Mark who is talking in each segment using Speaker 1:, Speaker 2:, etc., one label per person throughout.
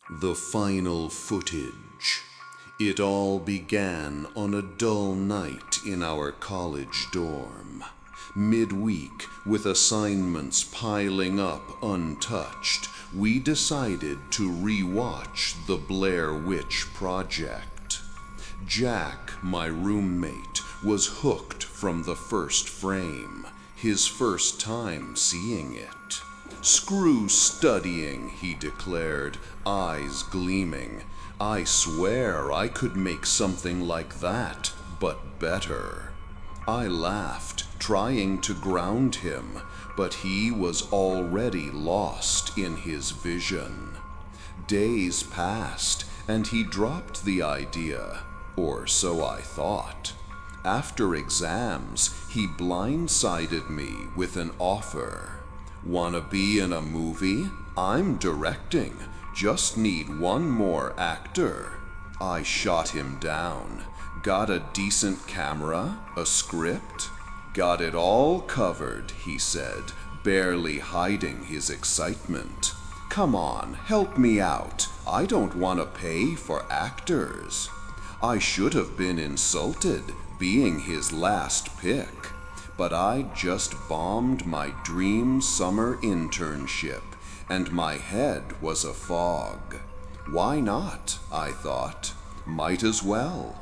Speaker 1: The final footage. It all began on a dull night in our college dorm. Midweek, with assignments piling up untouched, we decided to rewatch The Blair Witch Project. Jack, my roommate, was hooked from the first frame, his first time seeing it. "Screw studying," he declared, eyes gleaming. "I swear I could make something like that, but better." I laughed, trying to ground him, but he was already lost in his vision. Days passed, and he dropped the idea, or so I thought. After exams, he blindsided me with an offer. "Wanna be in a movie? I'm directing. Just need one more actor." I shot him down. "Got a decent camera? A script?" "Got it all covered," he said, barely hiding his excitement. "Come on, help me out. I don't want to pay for actors." I should have been insulted, being his last pick. But I just bombed my dream summer internship, and my head was a fog. Why not, I thought. Might as well.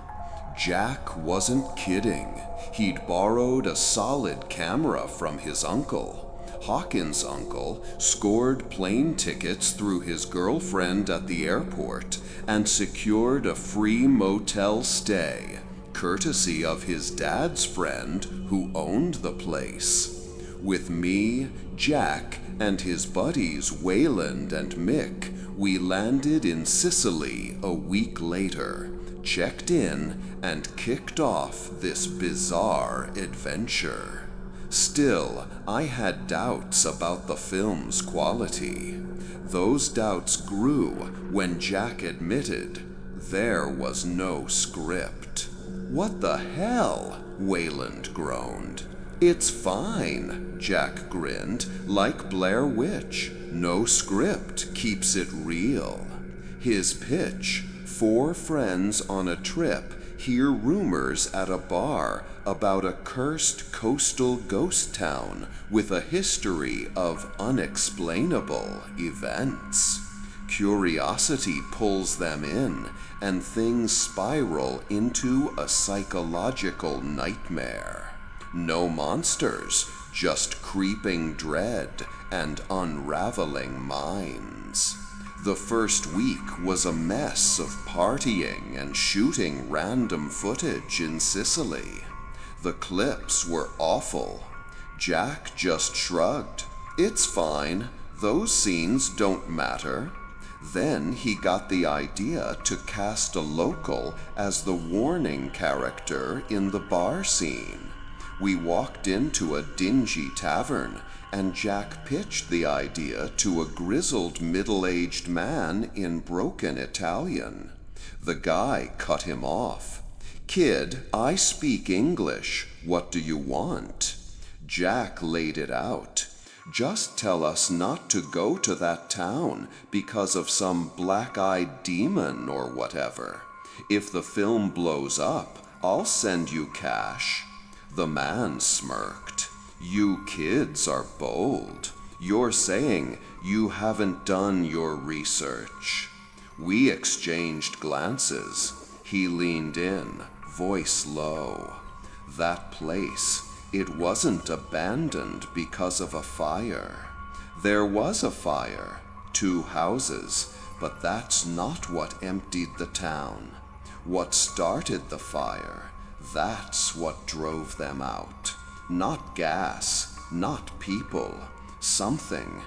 Speaker 1: Jack wasn't kidding. He'd borrowed a solid camera from his uncle. Hawkins' uncle scored plane tickets through his girlfriend at the airport and secured a free motel stay, courtesy of his dad's friend who owned the place. With me, Jack, and his buddies Wayland and Mick, we landed in Sicily a week later, checked in, and kicked off this bizarre adventure. Still, I had doubts about the film's quality. Those doubts grew when Jack admitted there was no script. "What the hell?" Wayland groaned. "It's fine," Jack grinned, "like Blair Witch. No script keeps it real." His pitch: 4 friends on a trip hear rumors at a bar about a cursed coastal ghost town with a history of unexplainable events. Curiosity pulls them in, and things spiral into a psychological nightmare. No monsters, just creeping dread and unraveling minds. The first week was a mess of partying and shooting random footage in Sicily. The clips were awful. Jack just shrugged. "It's fine. Those scenes don't matter." Then he got the idea to cast a local as the warning character in the bar scene. We walked into a dingy tavern, and Jack pitched the idea to a grizzled middle-aged man in broken Italian. The guy cut him off. "Kid, I speak English. What do you want?" Jack laid it out. "Just tell us not to go to that town because of some black-eyed demon or whatever. If the film blows up, I'll send you cash." The man smirked. "You kids are bold. You're saying you haven't done your research." We exchanged glances. He leaned in, voice low. "That place, it wasn't abandoned because of a fire. There was a fire, 2 houses, but that's not what emptied the town. What started the fire, that's what drove them out. Not gas, not people. Something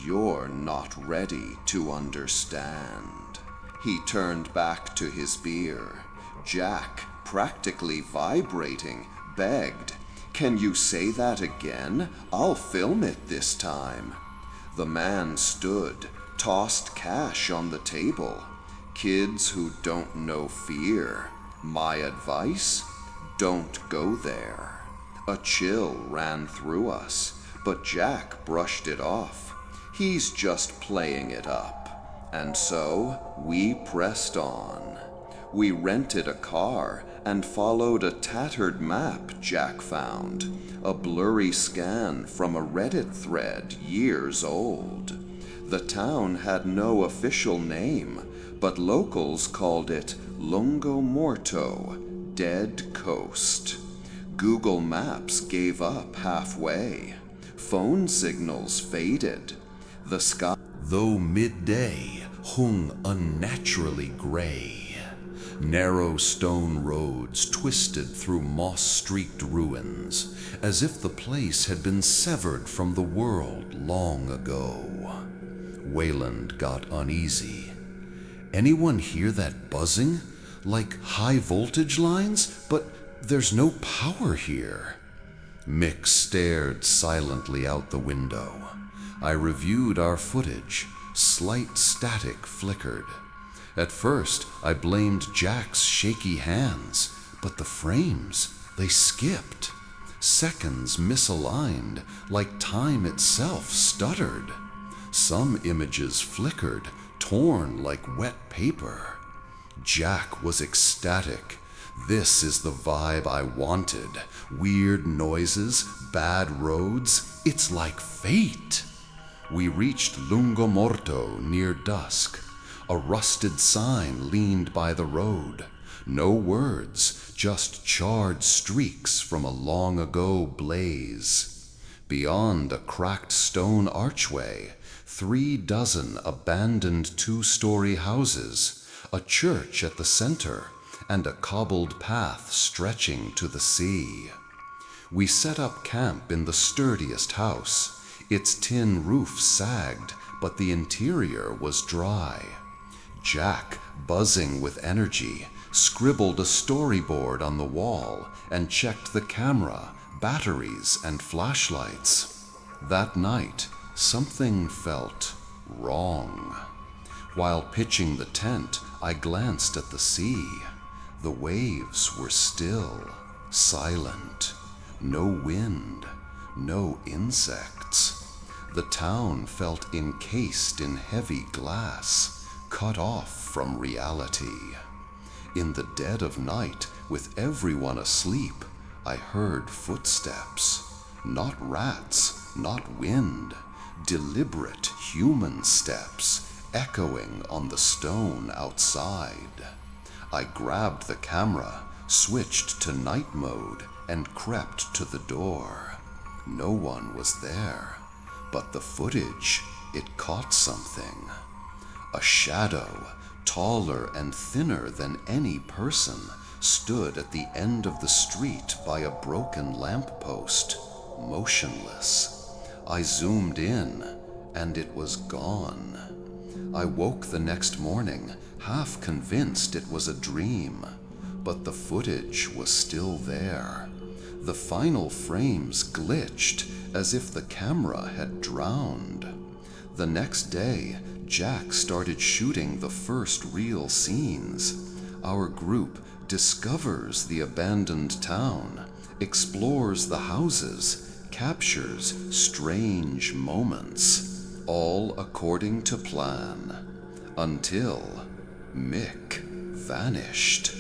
Speaker 1: you're not ready to understand." He turned back to his beer. Jack, practically vibrating, begged, "Can you say that again? I'll film it this time." The man stood, tossed cash on the table. "Kids who don't know fear. My advice? Don't go there." A chill ran through us, but Jack brushed it off. "He's just playing it up." And so we pressed on. We rented a car and followed a tattered map Jack found, a blurry scan from a Reddit thread years old. The town had no official name, but locals called it Lungo Morto, Dead Coast. Google Maps gave up halfway. Phone signals faded. The sky, though midday, hung unnaturally gray. Narrow stone roads twisted through moss-streaked ruins, as if the place had been severed from the world long ago. Wayland got uneasy. Anyone hear that buzzing? Like high voltage lines? But there's no power here. Mick stared silently out the window. I reviewed our footage. Slight static flickered. At first, I blamed Jack's shaky hands, but the frames, they skipped. Seconds misaligned, like time itself stuttered. Some images flickered, torn like wet paper. Jack was ecstatic. This is the vibe I wanted. Weird noises, bad roads. It's like fate. We reached Lungo Morto near dusk. A rusted sign leaned by the road. No words, just charred streaks from a long ago blaze. Beyond a cracked stone archway, 36 abandoned two-story houses, a church at the center, and a cobbled path stretching to the sea. We set up camp in the sturdiest house. Its tin roof sagged, but the interior was dry. Jack, buzzing with energy, scribbled a storyboard on the wall and checked the camera, batteries, and flashlights. That night, something felt wrong. While pitching the tent, I glanced at the sea. The waves were still, silent. No wind, no insects. The town felt encased in heavy glass, cut off from reality. In the dead of night, with everyone asleep, I heard footsteps. Not rats, not wind. Deliberate human steps echoing on the stone outside. I grabbed the camera, switched to night mode, and crept to the door. No one was there, but the footage, it caught something. A shadow, taller and thinner than any person, stood at the end of the street by a broken lamppost, motionless. I zoomed in, and it was gone. I woke the next morning, half convinced it was a dream, but the footage was still there. The final frames glitched as if the camera had drowned. The next day, Jack started shooting the first real scenes. Our group discovers the abandoned town, explores the houses, captures strange moments, all according to plan. Until Mick vanished.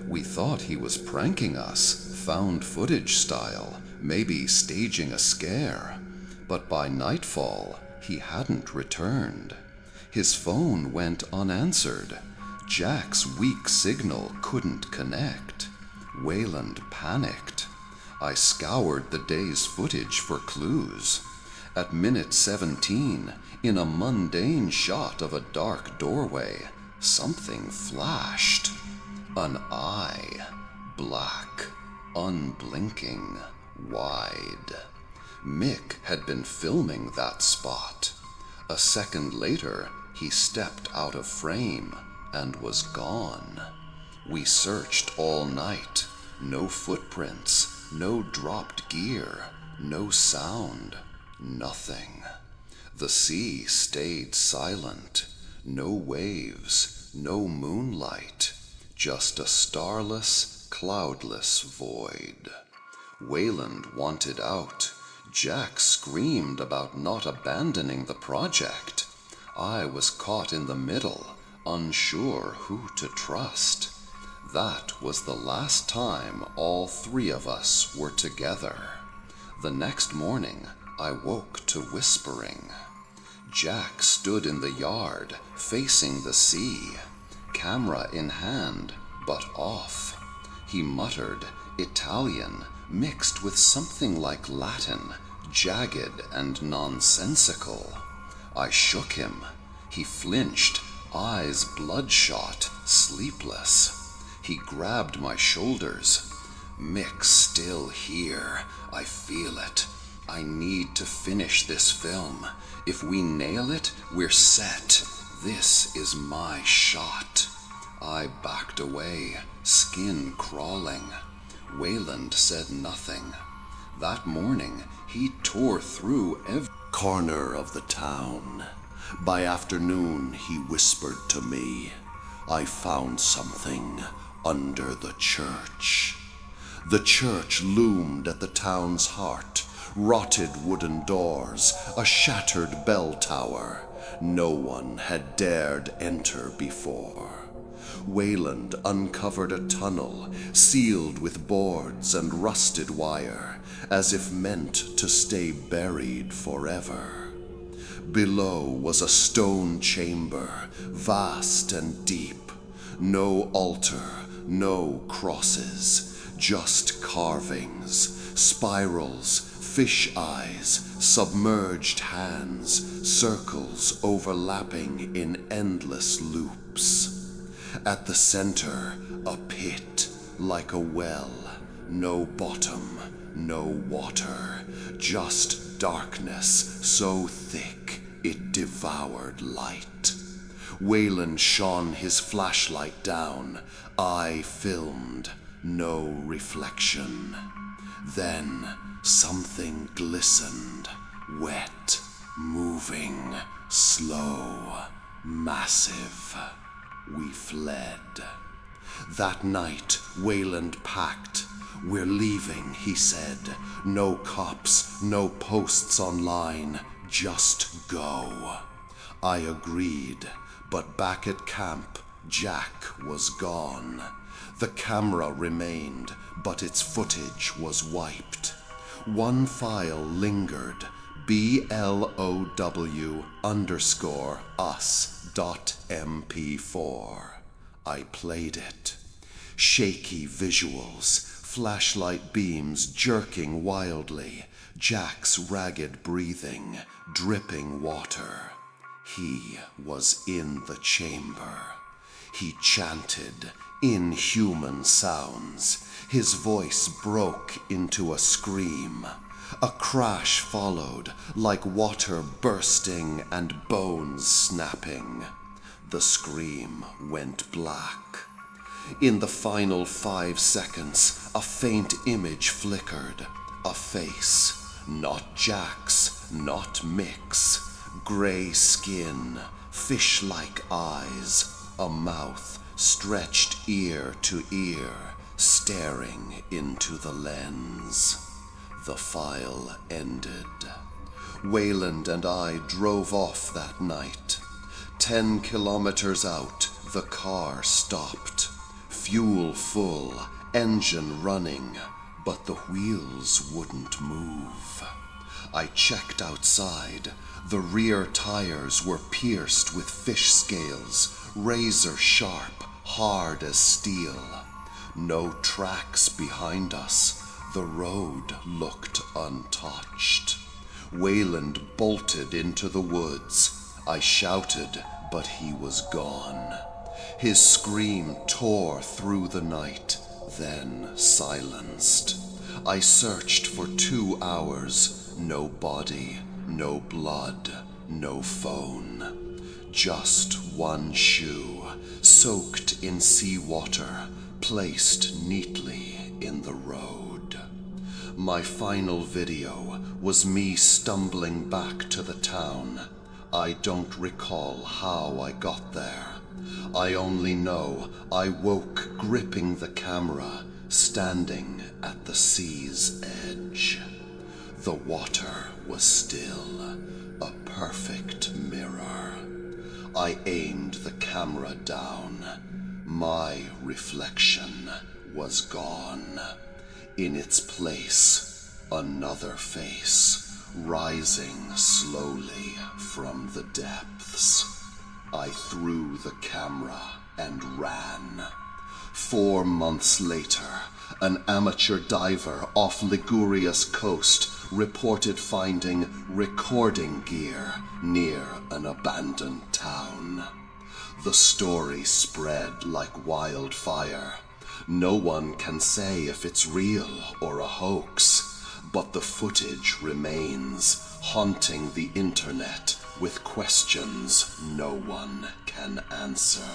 Speaker 1: We thought he was pranking us, found footage style, maybe staging a scare. But by nightfall, he hadn't returned. His phone went unanswered. Jack's weak signal couldn't connect. Wayland panicked. I scoured the day's footage for clues. At minute 17, in a mundane shot of a dark doorway, something flashed. An eye, black, unblinking, wide. Mick had been filming that spot. A second later, he stepped out of frame and was gone. We searched all night. No footprints, no dropped gear, no sound, nothing. The sea stayed silent. No waves, no moonlight, just a starless, cloudless void. Wayland wanted out. Jack screamed about not abandoning the project.
Speaker 2: I was caught in the middle, unsure who to trust. That was the last time all three of us were together. The next morning, I woke to whispering. Jack stood in the yard, facing the sea, camera in hand, but off. He muttered Italian mixed with something like Latin, jagged and nonsensical. I shook him. He flinched, eyes bloodshot, sleepless. He grabbed my shoulders. Mick's still here. I feel it. I need to finish this film. If we nail it, we're set. This is my shot. I backed away, skin crawling. Wayland said nothing. That morning, he tore through every
Speaker 1: corner of the town. By afternoon, he whispered to me, I found something under the church. The church loomed at the town's heart, rotted wooden doors, a shattered bell tower. No one had dared enter before. Wayland uncovered a tunnel, sealed with boards and rusted wire, as if meant to stay buried forever. Below was a stone chamber, vast and deep. No altar, no crosses, just carvings, spirals, fish eyes, submerged hands, circles overlapping in endless loops. At the center, a pit like a well, no bottom, no water, just darkness so thick it devoured light. Wayland shone his flashlight down. I filmed, no reflection. Then something glistened, wet, moving, slow, massive. We fled. That night, Wayland packed. We're leaving, he said. No cops, no posts online, just go. I agreed, but back at camp, Jack was gone. The camera remained, but its footage was wiped. One file lingered, BLOW_us.mp4. I played it. Shaky visuals, flashlight beams jerking wildly, Jack's ragged breathing, dripping water. He was in the chamber. He chanted inhuman sounds. His voice broke into a scream. A crash followed, like water bursting and bones snapping. The scream went black. In the final 5 seconds, a faint image flickered. A face, not Jack's, not Mick's. Gray skin, fish-like eyes, a mouth stretched ear to ear, staring into the lens. The file ended. Wayland and I drove off that night. 10 kilometers out, the car stopped. Fuel full, engine running, but the wheels wouldn't move. I checked outside. The rear tires were pierced with fish scales, razor sharp, hard as steel. No tracks behind us. The road looked untouched. Wayland bolted into the woods. I shouted, but he was gone. His scream tore through the night, then silenced. I searched for 2 hours. No body, no blood, no phone. Just one shoe, soaked in seawater, placed neatly in the road. My final video was me stumbling back to the town. I don't recall how I got there. I only know I woke gripping the camera, standing at the sea's edge. The water was still, a perfect mirror.
Speaker 2: I aimed the camera down. My reflection was gone. In its place, another face, rising slowly from the depths. I threw the camera and ran. 4 months later, an amateur diver off Liguria's coast reported finding recording gear near an abandoned town. The story spread like wildfire. No one can say if it's real or a hoax, but the footage remains, haunting the internet with questions no one can answer.